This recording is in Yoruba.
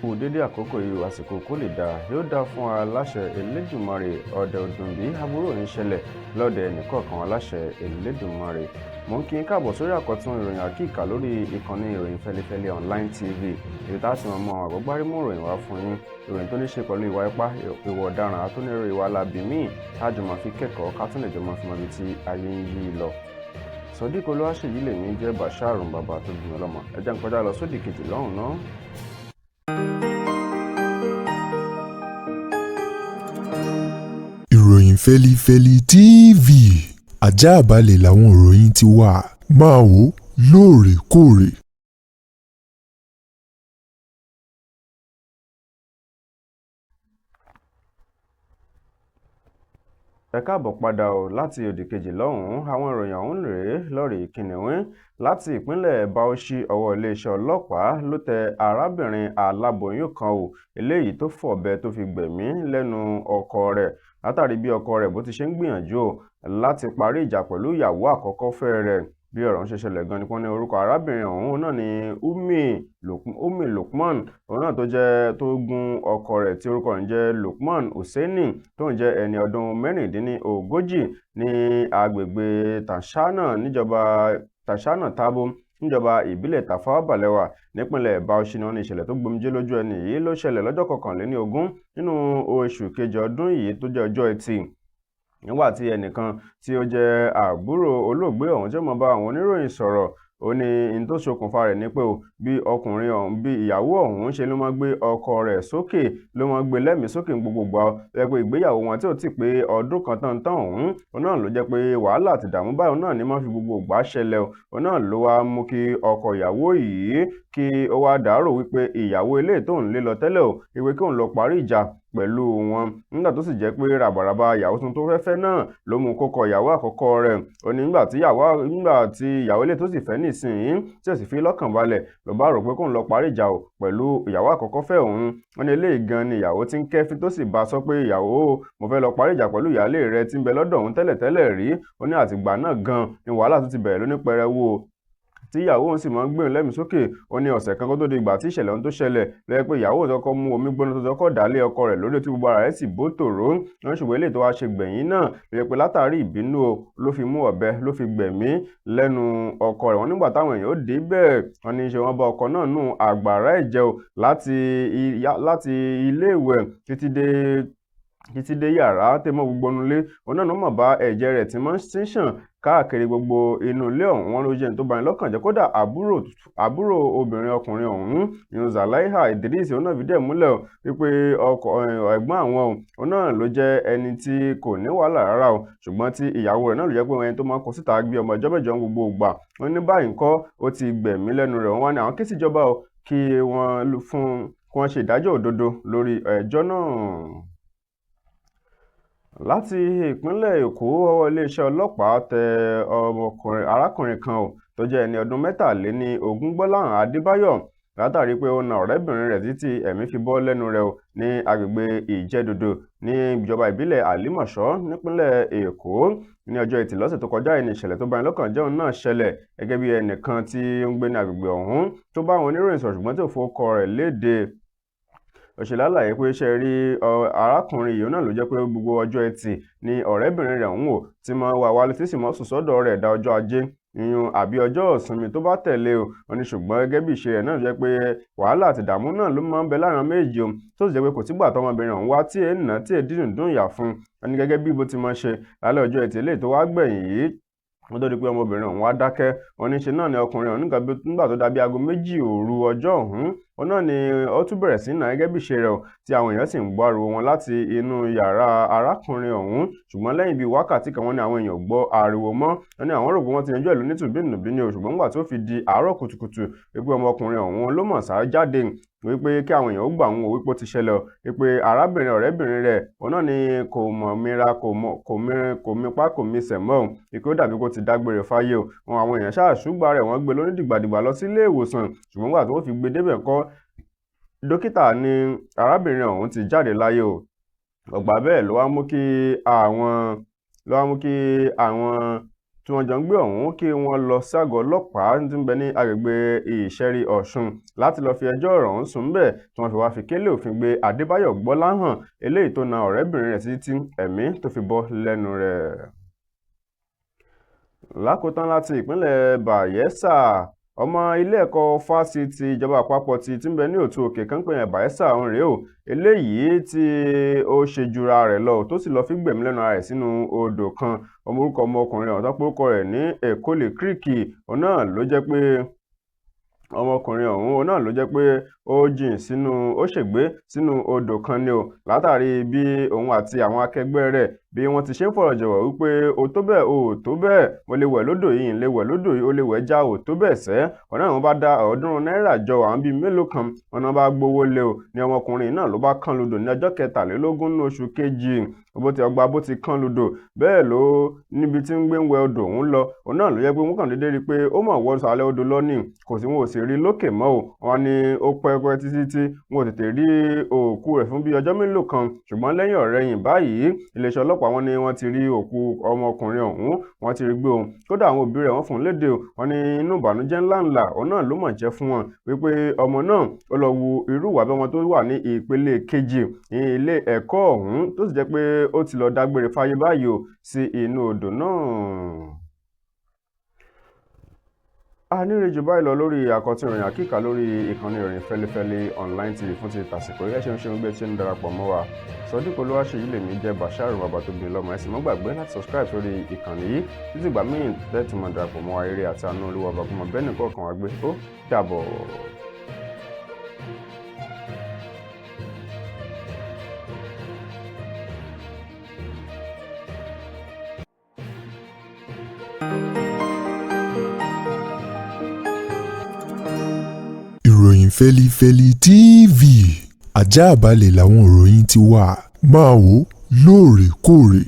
kú dédé àkókò yìí àsìkò kó lè dáa yóò dáa fún wa láṣẹ Elédùmarè ọdẹ ọdún bí aburú ò ní ṣẹlẹ̀ lọ́dẹ ẹnìkọ̀ọ̀kan wa láṣẹ Elédùmarè. mo ń kí n káàbọ̀ sórí àkọ́tún ìròyìn àkíkà lórí ìkànnì ìròyìn Feli-feli online tv èyí tá a ti mọ àwọn àgbọ́gbárímú ìròyìn wá fún yín ìròyìn tó ní ṣe pẹ̀lú ìwà ipá ìwà ọ̀daràn àtúnirò ìwà alábì míì tájọ máa fi kẹ́kọ̀ọ́ ká tún lè jọ máa fi mọ ibi tí ayé ń yí lọ. Sodiq Olúwaṣèyí lèmi jẹ́ Basharun bàbá tó bí ọlọ́mọ ẹ jẹ́ n kọjá lọ sódì kejì lọ́hùn náà. ìròyìn Feli-feli TV àjààbálẹ̀ làwọn ìròyìn ti wà máa wò lóòrèkóòrè. ẹ káàbọ̀ padà o láti òdì kejì lọ́hùn-ún àwọn ìròyìn ọ̀hún rèé lórí kìnìún láti ìpínlẹ̀ Bauchi ọwọ́ iléeṣẹ́ ọlọ́pàá ló tẹ arábìnrin aláboyún kan o eléyìí tó fọ̀bẹ tó fi gbẹ̀mí lẹ́nu ọkọ rẹ̀ látàrí bí ọkọ rẹ̀ bó ti ṣe ń gbìyànjú láti parí ìjà pẹ̀lú ìyàwó àkọ́kọ́ fẹ́ rẹ̀ bí ọ̀rọ̀ ń ṣe ṣẹlẹ̀ gan ni wọ́n ní orúkọ arábìnrin ọ̀hún náà ni Ummi Lukman òun náà tó gún ọkọ rẹ̀ tí orúkọ rẹ̀ ń jẹ́ Lukman Hussaini tó ń jẹ́ ẹni ọdún mẹ́rìndínlógójì ní agbègbè Tashana Tabo níjọba ìbílẹ̀ Tafawa Balewa nípínlẹ̀ Bauchi náà ní ìṣẹ̀lẹ̀ tó gbomijé lójú ẹni yìí ló ṣẹlẹ̀ lọ́jọ́ 21 nínú oṣù kejì ọdún yìí tó jẹ́ ọjọ́ Ẹtì nígbà tí ẹnìkan tí ó jẹ́ àbúrò olóògbé ọ̀hún tí ó mọ̀ bá àwọn oníròyìn sọ̀rọ̀ ó ní in tó ṣokùnfà rẹ̀ ní pé bí ọkùnrin ọ̀hún bí ìyàwó ọ̀hún ṣe ló máa gbé ọkọ rẹ̀ sókè ló máa gbé lẹ́mìí sókè gbogbo gbà ẹ pé ìgbéyàwó wọn tí ò tí pé ọdún kan tán ọ̀hún òun náà ló jẹ́ pé wàhálà àti ìdààmú báyìí òun náà ní máa fi gbogbo gbà ṣẹlẹ̀ òun náà ló wá mú kí ọkọ ìyàwó yìí kí ó wá dàárò wípé ìyàwó ilé tóun lé lọ tẹ́lẹ̀ ìwé kí òun lọ parí ìjà pẹ̀lú wọn nígbà tó sì jẹ́ pé ràbàràbà ìyàwó tuntun tó fẹ́fẹ́ náà ló mú kó kọ ìyàwó àkọ́kọ́ rẹ̀ ó ní nígbà tí ìyàwó ilé tó sì fẹ́ nísìnyí tí ó sì fi lọ́kàn balẹ̀ ló bá rò pé kóun lọ parí ìjà pẹ̀lú ìyàwó àkọ́kọ́ fẹ́ òun wọn ní eléyìí gan ni ìyàwó tí ń kẹ́fín tó sì bá sọ pé ìyàwó mo fẹ́ lọ parí ìjà pẹ̀lú ìyáálé rẹ̀ tí ń bẹ lọ́dọ̀ òun tẹ́lẹ̀tẹ́lẹ̀ rí ó ní àtìgbà náà gan ni wàhálà tó ti bẹ̀rẹ̀ lóní pẹrẹwu tí ìyàwó òun sì máa ń gbé òun lẹ́mìí sókè ó ní ọ̀sẹ̀ kan kó tó di ìgbà tí ìṣẹ̀lẹ̀ ohun tó ṣẹlẹ̀ lẹ́yìn pé ìyàwó òun kọ́kọ́ mú omi gbóná tó kọ́kọ́ dálé ọkọ rẹ̀ lórí tí gbogbo ara rẹ̀ sì bó tòró wọn ṣùgbọ́n eléyìí tó wá ṣe gbẹ̀yìn náà lè pe látàrí ìbínú ló fi mú ọ̀bẹ ló fi gbẹ̀mí lẹ́nu ọkọ rẹ̀ wọn nígbà táwọn èèyàn ó dé bẹ́ẹ̀ wọn ní í ṣe wọn bá ọkọ náà nù àgbàrá ẹ̀jẹ̀ láti ilé ìwẹ̀ títí dé yàrá tẹmọ gbogbo nulẹ òun náà ló mọ̀ bá ẹ̀jẹ̀ rẹ̀ tí máa ń ṣàn káàkiri gbogbo inú ilé ọ̀hún wọn ló jẹ́ tó bani lọ́kàn jẹ́ kódà àbúrò obìnrin ọkùnrin ọ̀hún ìyún Zalaiha Idris òun náà fìdí ẹ̀ múlẹ̀ wípé ẹ̀gbọ́n àwọn òun náà ló jẹ́ ẹni tí kò ní wàhálà rárá o ṣùgbọ́n tí ìyàwó rẹ̀ náà ló jẹ́ pé ẹni tó máa ń kó síta gbé ọmọ ìjọba ìjọ gbogbo ìgbà wọn ní báyìí ńkọ́ ó ti gbẹ̀mí lẹ́nu rẹ̀ wọ́n wá ní àwọn ké síjọba kí wọ́n ṣe ìdájọ́ òdodo lórí ẹjọ́ náà. Láti ìpínlẹ̀ Èkó ọwọ́ iléeṣẹ́ ọlọ́pàá tẹ arákùnrin kan tó jẹ́ ẹni ọdún 23 Gbọ́láhàn Adébáyọ̀ látàrí pé ó na ọ̀rẹ́bìnrin rẹ̀ títí ẹ̀mí fi bọ́ lẹ́nu rẹ̀ ní agbègbè Ìjẹ̀dòdò ní ìjọba ìbílẹ̀ Àlímọ̀ṣọ́ nípínlẹ̀ Èkó ní ọjọ́ Ẹtì lọ́sẹ̀ tó kọjá ní ìṣẹ̀lẹ̀ tó bani lọ́kàn jẹ́ òun náà ṣẹlẹ̀ gẹ́gẹ́ bí ẹnìkan tí ó ń gbé ní agbègbè ọ̀hún tó bá àwọn oníròyìn sọ̀rọ̀ ṣùgbọ́n tí ò fọkọ rẹ̀ léde òṣèlú àlàyé pé ṣe rí arákùnrin yìí náà ló jẹ́ pé gbogbo ọjọ́ Ẹtì ni ọ̀rẹ́bìnrin rẹ̀ ń wò tí máa wà wálé tí sì máa sùn sọ́dọ̀ rẹ̀ dá ọjọ́ Ajé ìyún àbí ọjọ́ ìsinmi tó bá tẹ̀lé wọn ni ṣùgbọ́n gẹ́gẹ́ bí ìṣe rẹ̀ náà jẹ́ pé wàhálà àti ìdààmú náà ló máa ń bẹ láàrin méjì tó sì jẹ́ pé kò sígbà tọmọbìnrin ọ̀hún wá tí ẹ̀ ń ná tí ẹ̀ dídùn ìyà fún wọn ni gẹ́gẹ́ bí bó ti máa ṣe lálẹ́ ọjọ́ Ẹtì eléyìí tó wá gbẹ̀yìn yìí wọ́n tó di pé ọmọbìnrin ọ̀hún wá dákẹ́ wọn ní ṣe náà ni ọkùnrin ọ̀hún nígbà tó dàbí aago 2 òru ọjọ́ ọ̀hún wọn náà ni ó tún bẹ̀rẹ̀ sí náà gẹ́gẹ́ bí ṣe rẹ̀ tí àwọn èèyàn sì ń gbọ́ ariwo wọn láti inú yàrá arákùnrin ọ̀hún ṣùgbọ́n lẹ́yìn bíi wákàtí kan wọ́n ní àwọn èèyàn gbọ́ ariwo mọ́ wọn ní àwọn rò pé wọ́n ti yanjú ẹ̀ lónítùbínùbíní ṣùgbọ́n nígbà tó fi di àárọ̀ kùtùkùtù wípé ọmọkùnrin ọ̀hún ló mọ̀ sáré jáde wípé kí àwọn èèyàn ó gbà wọn wípé ó ti ṣẹlẹ̀ wípé ọ̀rẹ́bìnrin rẹ̀ òun náà ni kò mọ̀ mira kò mipá kò misẹ̀ mọ́ wípé ó dàbí kó ti dágbére fáyé wọn àwọn èèyàn ṣáàṣùgbà rẹ̀ wọ́n gbé lónídìgbàdìgbà lọ sí ilé ìwòsàn ṣùgbọ́n nígbà tó fi gbé débẹ̀ kọ́ dókítà ní arábìnrin ọ̀hún ti jáde láyé ọgbà bẹ́ẹ̀ ló wá mú kí àwọn tí wọ́n jọ ń gbé ọ̀hún kí wọ́n lọ ságọ́ ọlọ́pàá tí ń bẹ ní agbègbè ìṣẹ́rí ọ̀ṣun láti lọ́ọ́ fi ẹjọ́ ọ̀rọ̀ ọ̀hún sùn bẹ́ẹ̀ tí wọ́n fi wá fi kélé òfin gbé adébáyọ̀ gbọ́láhàn eléyìí tó na ọ̀rẹ́bìnrin rẹ̀ títí ẹ̀mí tó fi bọ́ lẹ́nu rẹ̀. lákòótán láti ìpínlẹ̀ bayelsa ọmọ ilé ẹ̀kọ́ fásitì ìjọba àpapọ̀ ti ń bẹ ní òtù òkè kan pé Bayelsa ọ̀hún rèé o eléyìí tí ó ṣe jura rẹ̀ lọ tó sì lọ́ọ́ fi gbẹ̀mí lẹ́nu ara rẹ̀ sínú odò kan orúkọ ọmọkùnrin ọ̀hún tó pé orúkọ rẹ̀ ní Ekole Creek òun náà ló jẹ́ pé ọmọkùnrin ọ̀hún náà ló jẹ́ pé ó jìn ó ṣègbé sínú odò kan ni o látàrí bí òun àti àwọn akẹgbẹ́ rẹ̀ bí wọ́n ti ṣe ń fọ̀rọ̀ jọ̀wọ̀ wípé o tó bẹ́ẹ̀ o tó bẹ́ẹ̀ mo lè wẹ̀ lódò yìí ń lè wẹ̀ lódò yìí ó lè wẹ̀ já o tó bẹ́ẹ̀ sẹ́ ọ̀nà àwọn bá dá $100 jọ àwọn bíi mélòó kan ọ̀nà bá gbowó lé o ní ọmọkùnrin náà ló bá kán lodò ní ọjọ́ 23 ní oṣù kejì bó ti kán lodò bẹ́ẹ̀ ló níbi tí ń gbé ń wẹ odò òun lọ òun náà ló yẹ pé wọ́n kàn déédéé rí i pé ó mọ̀ wọ́ sàlẹ̀ odò lọ́nìí kò sí wọn ò sì rí lókè mọ́ o wọn ni ó pẹ́ títí tí wọn ò tètè rí òkú rẹ̀ fún bíi ọjọ́ mélòó kan ṣùgbọ́n lẹ́yìn ọ̀rẹ́yìn báyìí iléeṣẹ́ ọlọ́pàá wọn ni wọ́n ti rí òkú ọmọkùnrin ọ̀hún wọ́n ti rí gbé òun kódà àwọn òbí rẹ̀ wọ́n fún un léde o wọ́n ní inú ìbànújẹ́ ńláńlá òun náà ló mọ̀ jẹ́ fún wọn wípé ọmọ náà ó lọ wu irú ìwà bí ọmọ tó wà ní ìpele kejì ní ilé ẹ̀kọ́ ọ̀hún tó sì jẹ́ pé ó ti lọ dágbére fáyé báyìí o sí inú odò náà. a ní ìrìnjù báyìí lọ lórí àkọ́tún ìròyìn àkíkà lórí ìkànnì ìròyìn Feli-feli online tv fún ti tàsìkò yẹ́ ṣeun gbé tí ń darapọ̀ mọ́ wa Sodiq Olúwaṣèyí lèmi jẹ́ Bashir bàbá tó bí lọ́mọ ẹ̀sìn mọ́ gbàgbé láti subscribe sórí ìkànnì yìí títí ìgbà míì tẹ́tí mọ̀ darapọ̀ mọ́ wa eré àti àánú olúwa bàbá bẹ́ẹ̀ nìkan kan wá gbé ó dàbọ̀. ìròyìn Feli-feli TV àjààbálẹ̀ làwọn ìròyìn ti wà máa wò lóòrèkóòrè.